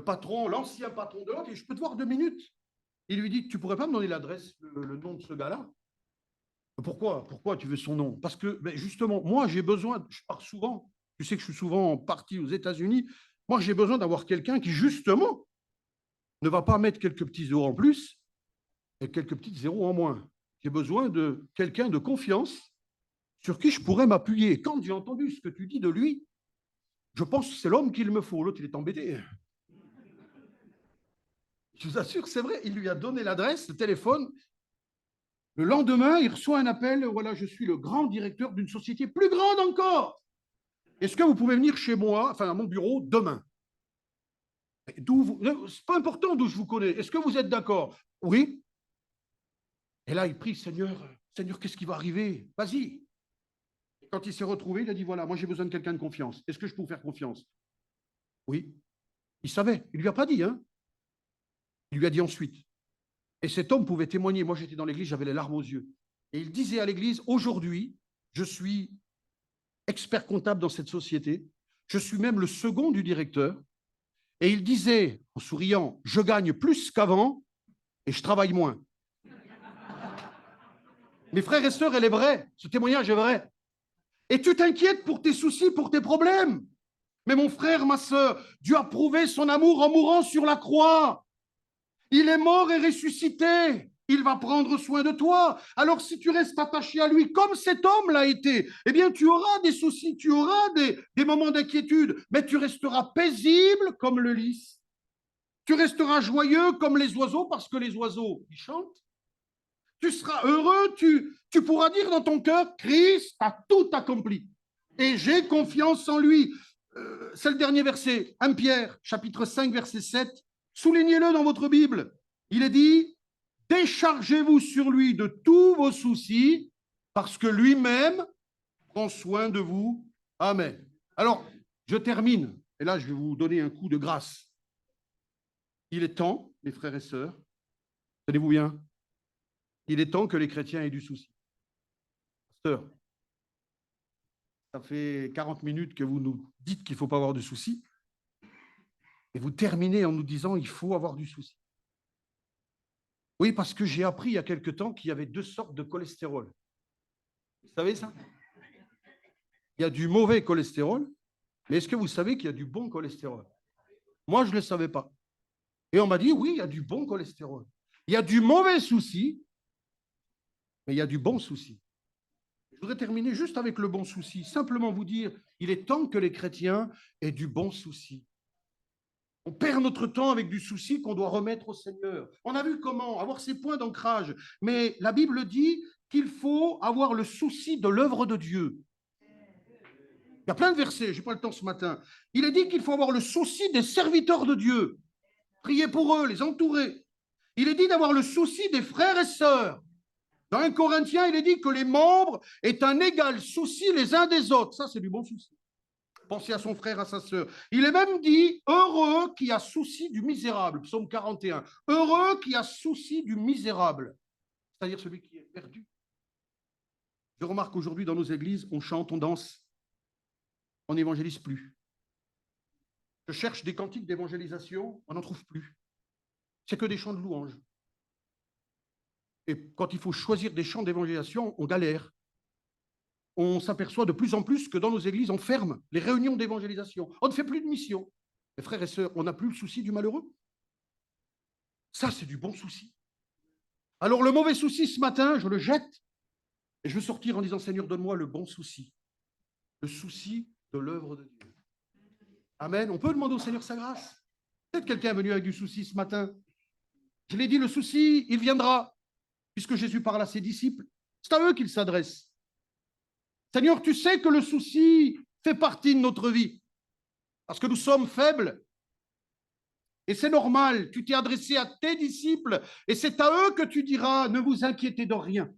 patron, l'ancien patron de l'autre, et je peux te voir 2 minutes. Il lui dit, tu pourrais pas me donner l'adresse, le nom de ce gars-là? Pourquoi tu veux son nom? Parce que ben justement, moi j'ai besoin, je pars souvent, tu sais que je suis souvent parti aux États-Unis, moi j'ai besoin d'avoir quelqu'un qui justement ne va pas mettre quelques petits zéros en plus et quelques petits zéros en moins. J'ai besoin de quelqu'un de confiance sur qui je pourrais m'appuyer. Quand j'ai entendu ce que tu dis de lui, je pense que c'est l'homme qu'il me faut. L'autre, il est embêté. Je vous assure, c'est vrai, il lui a donné l'adresse, le téléphone. Le lendemain, il reçoit un appel, voilà, je suis le grand directeur d'une société plus grande encore. Est-ce que vous pouvez venir chez moi, enfin à mon bureau, demain? C'est pas important d'où je vous connais. Est-ce que vous êtes d'accord? Oui. Et là, il prie, Seigneur, Seigneur, qu'est-ce qui va arriver? Vas-y. Et quand il s'est retrouvé, il a dit, voilà, moi j'ai besoin de quelqu'un de confiance. Est-ce que je peux vous faire confiance? Oui. Il savait. Il ne lui a pas dit, hein. Il lui a dit ensuite. Et cet homme pouvait témoigner. Moi, j'étais dans l'église, j'avais les larmes aux yeux. Et il disait à l'église, aujourd'hui, je suis expert comptable dans cette société. Je suis même le second du directeur. Et il disait, en souriant, je gagne plus qu'avant et je travaille moins. Mes frères et sœurs, elle est vraie. Ce témoignage est vrai. Et tu t'inquiètes pour tes soucis, pour tes problèmes. Mais mon frère, ma sœur, Dieu a prouvé son amour en mourant sur la croix. Il est mort et ressuscité. Il va prendre soin de toi. Alors si tu restes attaché à lui comme cet homme l'a été, eh bien tu auras des soucis, tu auras des moments d'inquiétude, mais tu resteras paisible comme le lys. Tu resteras joyeux comme les oiseaux parce que les oiseaux, ils chantent. Tu seras heureux, tu pourras dire dans ton cœur, Christ a tout accompli. Et j'ai confiance en lui. C'est le dernier verset, 1 Pierre, chapitre 5, verset 7. Soulignez-le dans votre Bible. Il est dit, déchargez-vous sur lui de tous vos soucis, parce que lui-même prend soin de vous. Amen. Alors, je termine, et là, je vais vous donner un coup de grâce. Il est temps, mes frères et sœurs, tenez-vous bien, il est temps que les chrétiens aient du souci. Pasteur, ça fait 40 minutes que vous nous dites qu'il ne faut pas avoir de soucis, et vous terminez en nous disant qu'il faut avoir du souci. Oui, parce que j'ai appris il y a quelque temps qu'il y avait 2 sortes de cholestérol. Vous savez ça? Il y a du mauvais cholestérol, mais est-ce que vous savez qu'il y a du bon cholestérol? Moi, je ne le savais pas. Et on m'a dit, oui, il y a du bon cholestérol. Il y a du mauvais souci, mais il y a du bon souci. Je voudrais terminer juste avec le bon souci. Simplement vous dire, il est temps que les chrétiens aient du bon souci. On perd notre temps avec du souci qu'on doit remettre au Seigneur. On a vu comment avoir ces points d'ancrage. Mais la Bible dit qu'il faut avoir le souci de l'œuvre de Dieu. Il y a plein de versets, je n'ai pas le temps ce matin. Il est dit qu'il faut avoir le souci des serviteurs de Dieu. Prier pour eux, les entourer. Il est dit d'avoir le souci des frères et sœurs. Dans 1 Corinthiens, il est dit que les membres aient un égal souci les uns des autres. Ça, c'est du bon souci. Penser à son frère, à sa sœur. Il est même dit, heureux qui a souci du misérable, psaume 41. Heureux qui a souci du misérable, c'est-à-dire celui qui est perdu. Je remarque aujourd'hui dans nos églises, on chante, on danse, on n'évangélise plus. Je cherche des cantiques d'évangélisation, on n'en trouve plus. C'est que des chants de louange. Et quand il faut choisir des chants d'évangélisation, on galère. On s'aperçoit de plus en plus que dans nos églises, on ferme les réunions d'évangélisation. On ne fait plus de mission. Mes frères et sœurs, on n'a plus le souci du malheureux. Ça, c'est du bon souci. Alors, le mauvais souci, ce matin, je le jette et je veux sortir en disant, Seigneur, donne-moi le bon souci. Le souci de l'œuvre de Dieu. Amen. On peut demander au Seigneur sa grâce. Peut-être quelqu'un est venu avec du souci ce matin. Je l'ai dit, le souci, il viendra, puisque Jésus parle à ses disciples. C'est à eux qu'il s'adresse. Seigneur, tu sais que le souci fait partie de notre vie, parce que nous sommes faibles. Et c'est normal, tu t'es adressé à tes disciples, et c'est à eux que tu diras, ne vous inquiétez de rien.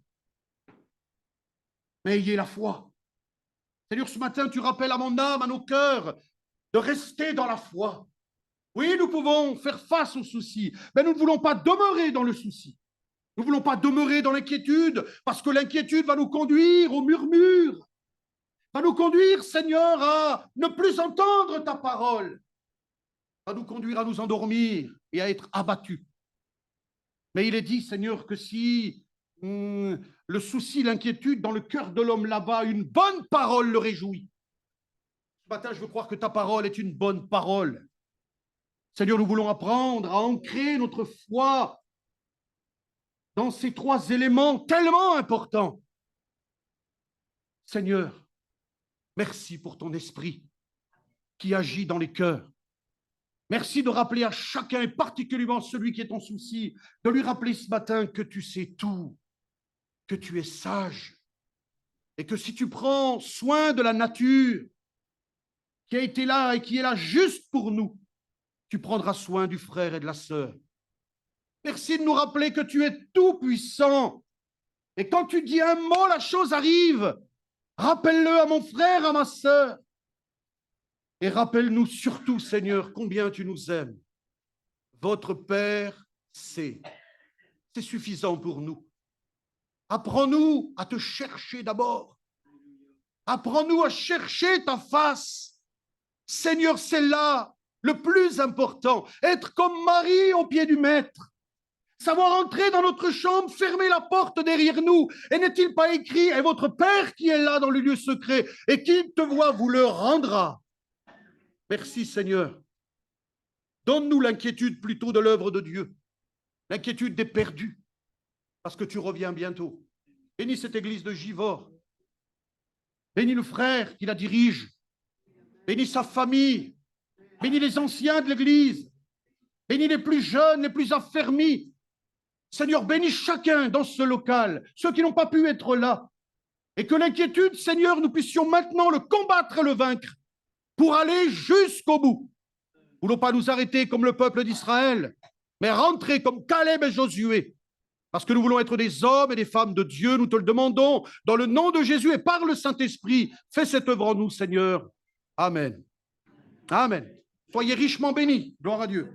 Mais ayez la foi. Seigneur, ce matin, tu rappelles à mon âme, à nos cœurs, de rester dans la foi. Oui, nous pouvons faire face aux soucis, mais nous ne voulons pas demeurer dans le souci. Nous ne voulons pas demeurer dans l'inquiétude, parce que l'inquiétude va nous conduire au murmure, va nous conduire, Seigneur, à ne plus entendre ta parole, va nous conduire à nous endormir et à être abattus. Mais il est dit, Seigneur, que si le souci, l'inquiétude dans le cœur de l'homme là-bas, une bonne parole le réjouit. Ce matin, je veux croire que ta parole est une bonne parole. Seigneur, nous voulons apprendre à ancrer notre foi dans ces trois éléments tellement importants. Seigneur, merci pour ton esprit qui agit dans les cœurs. Merci de rappeler à chacun, et particulièrement celui qui est en souci, de lui rappeler ce matin que tu sais tout, que tu es sage, et que si tu prends soin de la nature qui a été là et qui est là juste pour nous, tu prendras soin du frère et de la sœur. Merci de nous rappeler que tu es tout puissant. Et quand tu dis un mot, la chose arrive. Rappelle-le à mon frère, à ma sœur. Et rappelle-nous surtout, Seigneur, combien tu nous aimes. Votre Père sait. C'est suffisant pour nous. Apprends-nous à te chercher d'abord. Apprends-nous à chercher ta face. Seigneur, c'est là le plus important. Être comme Marie au pied du Maître. Savoir entrer dans notre chambre, fermer la porte derrière nous. Et n'est-il pas écrit, et votre Père qui est là dans le lieu secret, et qui te voit vous le rendra. Merci Seigneur. Donne-nous l'inquiétude plutôt de l'œuvre de Dieu. L'inquiétude des perdus, parce que tu reviens bientôt. Bénis cette église de Givors. Bénis le frère qui la dirige. Bénis sa famille. Bénis les anciens de l'église. Bénis les plus jeunes, les plus affermis. Seigneur, bénis chacun dans ce local, ceux qui n'ont pas pu être là. Et que l'inquiétude, Seigneur, nous puissions maintenant le combattre et le vaincre pour aller jusqu'au bout. Nous ne voulons pas nous arrêter comme le peuple d'Israël, mais rentrer comme Caleb et Josué. Parce que nous voulons être des hommes et des femmes de Dieu, nous te le demandons, dans le nom de Jésus et par le Saint-Esprit. Fais cette œuvre en nous, Seigneur. Amen. Amen. Soyez richement bénis. Gloire à Dieu.